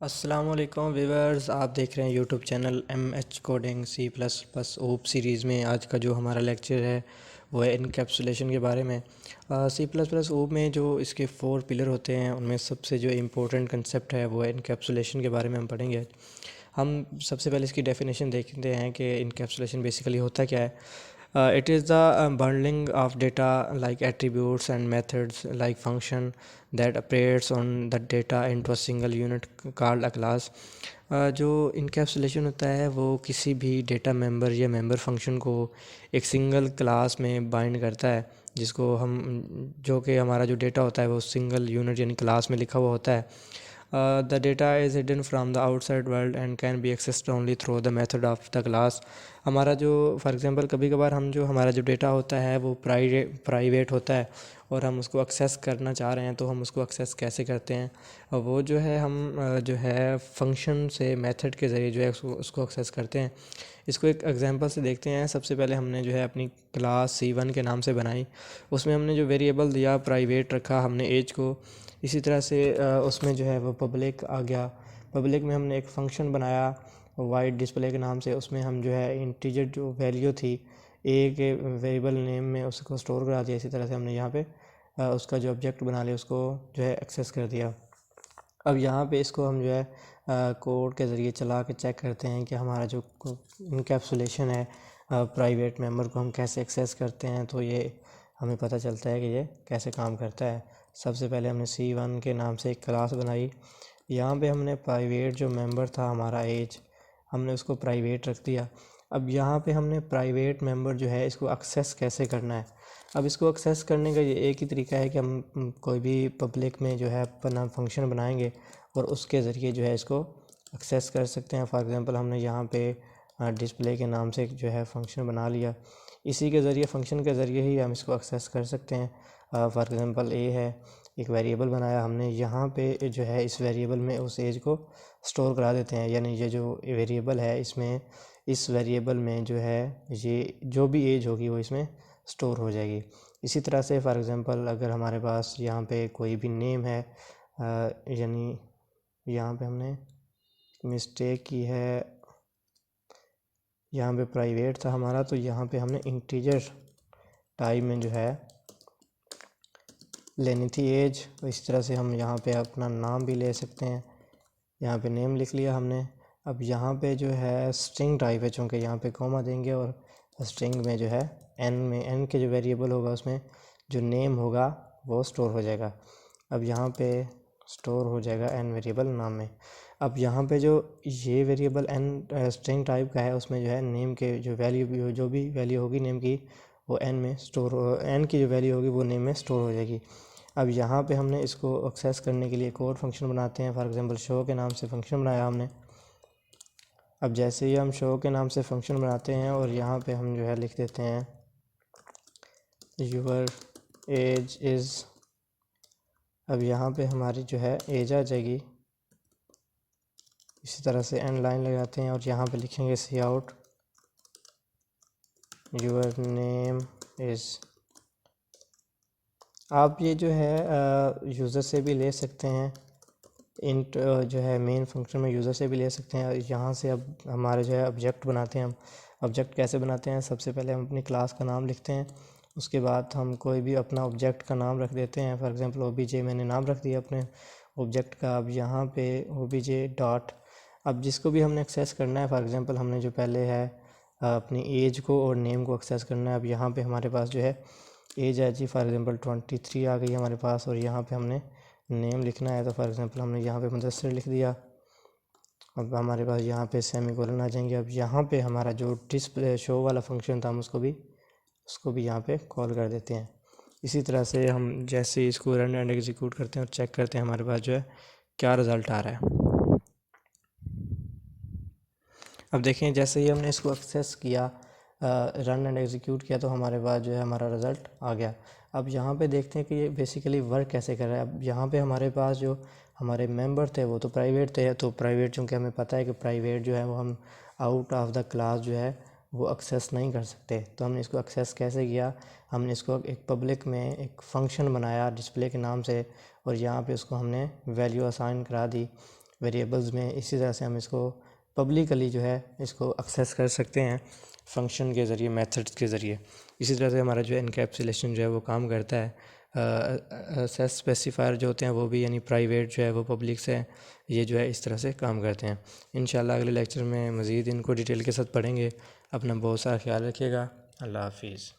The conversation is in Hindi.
अस्सलाम वालेकुम व्यूअर्स, आप देख रहे हैं YouTube channel M coding C plus plus OOP series में। आज का जो हमारा लेक्चर है वो है इनकैप्सुलेशन के बारे में। सी प्लस प्लस ओप में जो इसके 4 पिलर होते हैं उनमें सबसे जो इम्पोर्टेंट कंसेप्ट है वो है इनकैप्सुलेशन के बारे में हम पढ़ेंगे। हम सबसे पहले इसकी डेफिनेशन देखते हैं कि इनकैप्सुलेशन बेसिकली होता क्या है। It is the bundling of data like attributes and methods like function that operates on the data into a single unit called a class। जो इनकैप्सुलेशन होता है वो किसी भी डेटा मेंबर या मेंबर फंक्शन को एक सिंगल क्लास में बाइंड करता है, जिसको हम जो कि हमारा जो डेटा होता है वो सिंगल यूनिट यानी क्लास में लिखा हुआ होता है। The data is hidden from the outside world and can be accessed only through the method of the class। हमारा जो फॉर एग्ज़ाम्पल कभी कभार हम जो हमारा जो डेटा होता है वो प्राइवेट होता है और हम उसको एक्सेस करना चाह रहे हैं, तो हम उसको एक्सेस कैसे करते हैं। वो जो है हम जो है फंक्शन से मेथड के ज़रिए जो है उसको एक्सेस करते हैं। इसको एक एग्जांपल से देखते हैं। सबसे पहले हमने जो है अपनी क्लास C1 के नाम से बनाई। उसमें हमने जो वेरिएबल दिया प्राइवेट रखा हमने एज को। इसी तरह से उसमें जो है वो पब्लिक आ गया। पब्लिक में हमने एक फ़ंक्शन बनाया वाइड डिस्प्ले के नाम से। उसमें हम जो है इंटीजर जो वैल्यू थी ए के वेरिएबल नेम में उसको स्टोर करा दिया। इसी तरह से हमने यहाँ पे उसका जो ऑब्जेक्ट बना लिया, उसको जो है एक्सेस कर दिया। अब यहाँ पे इसको हम जो है कोड के ज़रिए चला के चेक करते हैं कि हमारा जो इनकैप्सुलेशन है प्राइवेट मेंबर को हम कैसे एक्सेस करते हैं। तो ये हमें पता चलता है कि ये कैसे काम करता है। सबसे पहले हमने C1 के नाम से एक क्लास बनाई। यहाँ पे हमने प्राइवेट जो मेंबर था हमारा एज, हमने उसको प्राइवेट रख दिया। अब यहाँ पे हमने प्राइवेट मेंबर जो है इसको एक्सेस कैसे करना है। अब इसको एक्सेस करने का ये एक ही तरीका है कि हम कोई भी पब्लिक में जो है अपना फंक्शन बनाएंगे और उसके ज़रिए जो है इसको एक्सेस कर सकते हैं। फॉर एग्ज़ाम्पल हमने यहाँ पे डिस्प्ले के नाम से जो है फंक्शन बना लिया। इसी के ज़रिए फंक्शन के ज़रिए ही हम इसको एक्सेस कर सकते हैं। फॉर एग्ज़ाम्पल ए है, एक वेरिएबल बनाया हमने। यहाँ पे जो है इस वेरिएबल में उस एज को स्टोर करा देते हैं, यानी ये जो वेरिएबल है इसमें इस वेरिएबल में जो है ये जो भी एज होगी वो इसमें स्टोर हो जाएगी। इसी तरह से फॉर एग्ज़ाम्पल अगर हमारे पास यहाँ पे कोई भी नेम है, यानी यहाँ पे हमने मिस्टेक की है, यहाँ पे प्राइवेट था हमारा तो यहाँ पे हमने इंटीजर टाइप में जो है लेनी थी एज। तो इस तरह से हम यहाँ पे अपना नाम भी ले सकते हैं। यहाँ पे नेम लिख लिया हमने। अब यहाँ पे जो है स्ट्रिंग टाइप है, चूँकि यहाँ पे कॉमा देंगे और स्ट्रिंग में जो है एन के जो वेरिएबल होगा उसमें जो नेम होगा वो स्टोर हो जाएगा। अब यहाँ पे स्टोर हो जाएगा एन वेरिएबल नाम में। अब यहाँ पे जो ये वेरिएबल एन स्ट्रिंग टाइप का है उसमें जो है नेम के जो वैल्यू जो भी वैल्यू होगी नेम की वो एन में स्टोर एन की जो वैल्यू होगी वो नेम में स्टोर हो जाएगी। अब यहाँ पे हमने इसको एक्सेस करने के लिए एक और फंक्शन बनाते हैं। फॉर एग्ज़ाम्पल शो के नाम से फंक्शन बनाया हमने। अब जैसे ही हम शो के नाम से फंक्शन बनाते हैं और यहाँ पे हम जो है लिख देते हैं यूर एज इज़। अब यहाँ पे हमारी जो है एज आ जाएगी। इसी तरह से एंड लाइन लगाते हैं और यहाँ पे लिखेंगे सी आउट यूर नेम इज़। आप ये जो है यूज़र से भी ले सकते हैं, इंट जो है मेन फंक्शन में यूज़र से भी ले सकते हैं। यहाँ से अब हमारे जो है ऑब्जेक्ट बनाते हैं। हम ऑब्जेक्ट कैसे बनाते हैं, सबसे पहले हम अपनी क्लास का नाम लिखते हैं। उसके बाद हम कोई भी अपना ऑब्जेक्ट का नाम रख देते हैं। फॉर एग्ज़ाम्पल OBJ मैंने नाम रख दिया अपने ऑब्जेक्ट का। अब यहाँ पे OBJ डॉट, अब जिसको भी हमने एक्सेस करना है, फॉर एग्ज़ाम्पल हमने जो पहले है अपनी एज को और नेम को एक्सेस करना है। अब यहाँ पे हमारे पास जो है एज है जी, फॉर एग्ज़ाम्पल 23 आ गई हमारे पास और यहाँ पे हमने नेम लिखना है। तो फॉर एग्ज़ाम्पल हमने यहाँ पे मुदस्सिर लिख दिया। अब हमारे पास यहाँ पे सेमीकोलन आ जाएंगे। अब यहाँ पे हमारा जो डिस्प्ले शो वाला फंक्शन था हम उसको भी यहाँ पे कॉल कर देते हैं। इसी तरह से हम जैसे ही इसको रन एंड एग्जीक्यूट करते हैं और चेक करते हैं हमारे पास जो है क्या रिज़ल्ट आ रहा है। अब देखें जैसे ही हमने इसको एक्सेस किया, रन एंड एग्जीक्यूट किया, तो हमारे पास जो है हमारा रिज़ल्ट आ गया। अब यहाँ पे देखते हैं कि ये बेसिकली वर्क कैसे कर रहा है। अब यहाँ पे हमारे पास जो हमारे मेंबर थे वो तो प्राइवेट थे, तो प्राइवेट चूँकि हमें पता है कि प्राइवेट जो है वो हम आउट ऑफ द क्लास जो है वो एक्सेस नहीं कर सकते। तो हमने इसको एक्सेस कैसे किया, हमने इसको एक पब्लिक में एक फ़ंक्शन बनाया डिस्प्ले के नाम से और यहाँ पे उसको हमने वैल्यू असाइन करा दी। वेरिएबल्स में। इसी तरह से हम इसको पब्लिकली जो है इसको एक्सेस कर सकते हैं फंक्शन के ज़रिए, मेथड्स के ज़रिए। इसी तरह से हमारा जो एनकैप्सुलेशन जो है वो काम करता है। सेस स्पेसिफायर जो होते हैं वो भी, यानी प्राइवेट जो है वो पब्लिक से, ये जो है इस तरह से काम करते हैं। इंशाल्लाह अगले लेक्चर में मज़ीद इनको डिटेल के साथ पढ़ेंगे। अपना बहुत सारा ख्याल रखिएगा। अल्लाह हाफिज़।